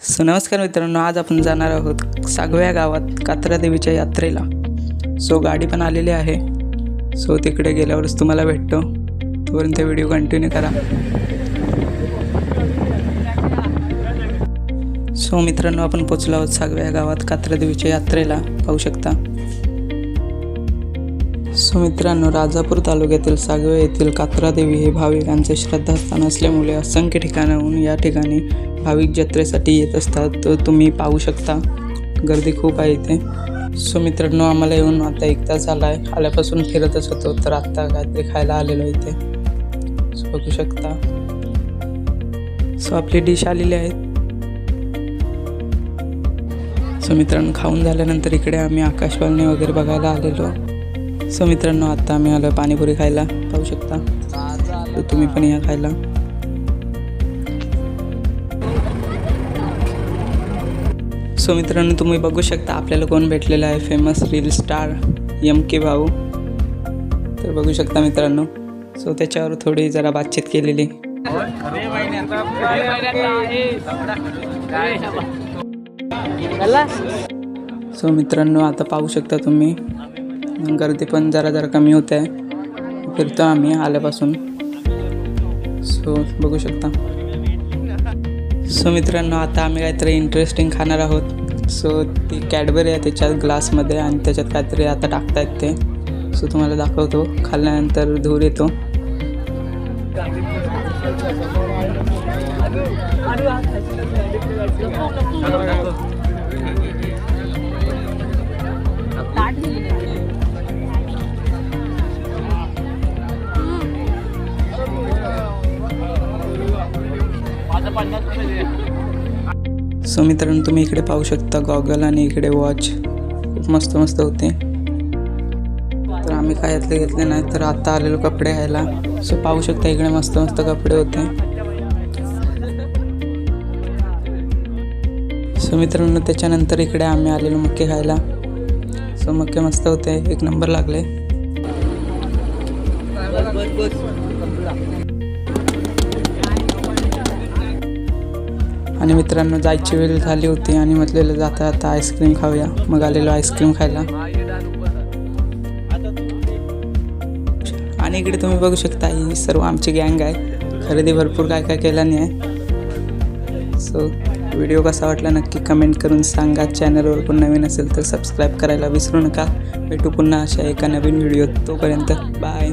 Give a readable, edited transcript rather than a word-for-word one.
नमस्कार मित्रांनो, आज आपण जाणार आहोत सागव्या गावात कात्रा देवीच्या यात्रेला. गाडी पण आलेली आहे. तिकडे गेल्यावरच तुम्हाला भेटतो. तोपर्यंत व्हिडिओ कंटिन्यू करा. मित्रांनो, आपण पोचलो आहोत सागव्या गावात कात्रा देवीच्या यात्रेला. पाहू शकता. मित्रांनो, राजापूर तालुक्यातील सागव्या येथील कात्रा देवी हे भाविकांचे श्रद्धास्थान असल्यामुळे असंख्य ठिकाणाहून या ठिकाणी भाविक जत्रेसाठी येत असतात. तर तुम्ही पाहू शकता, गर्दी खूप आहे इथे. मित्रांनो, आम्हाला येऊन आता 1 तास झाला आहे. आल्यापासून फिरतच होतो, तर आत्ता काहीतरी खायला आलेलो इथे. बघू शकता. आपली डिश आलेली आहे. मित्रांनो, खाऊन झाल्यानंतर इकडे आम्ही आकाशवाणी वगैरे बघायला आलेलो. मित्रांनो, आता आम्ही आलो पाणीपुरी खायला. पाहू शकता. तर तुम्ही पण या खायला. मित्रांनो, तुम्ही बघू शकता आपल्याला कोण भेटलेला आहे. फेमस रील स्टार MK भाऊ. तर बघू शकता मित्रांनो. त्याच्यावर थोडी जरा बातचीत केलेली. मित्रांनो, आता पाहू शकता तुम्ही, गर्दी पण जरा कमी होत आहे. फिरतो आम्ही आल्यापासून. बघू शकता. मित्रांनो, आता आम्ही काहीतरी इंटरेस्टिंग खाणार आहोत. ती कॅडबरी आहे त्याच्यात ग्लासमध्ये, आणि त्याच्यात काहीतरी आता टाकतायत ते. तुम्हाला दाखवतो. खाल्ल्यानंतर धूर येतो. मित्रांनो, तुम्ही इकडे पाहू शकता गॉगल आणि इकडे वॉच खूप मस्त होते. तर आम्ही काय यातले घेतले नाही, तर आता आलेलो कपडे घ्यायला. पाहू शकता इकडे मस्त कपडे होते. मित्रांनो, त्याच्यानंतर इकडे आम्ही आलेलो मक्के खायला. मक्के मस्त होते, 1 नंबर लागले. आणि मित्रांनो, जायची वेळ झाली होती आणि म्हटलेलं जाता आता आईस्क्रीम खाऊया. मग आलेलो आईस्क्रीम खायला. आणि इकडे तुम्ही बघू शकता, ही सर्व आमची गँग आहे. खरेदी भरपूर काय केलं नाही आहे. व्हिडिओ कसा वाटला नक्की कमेंट करून सांगा. चॅनलवर पण नवीन असेल तर सबस्क्राईब करायला विसरू नका. भेटू पुन्हा अशा एका नवीन व्हिडिओत. तोपर्यंत बाय.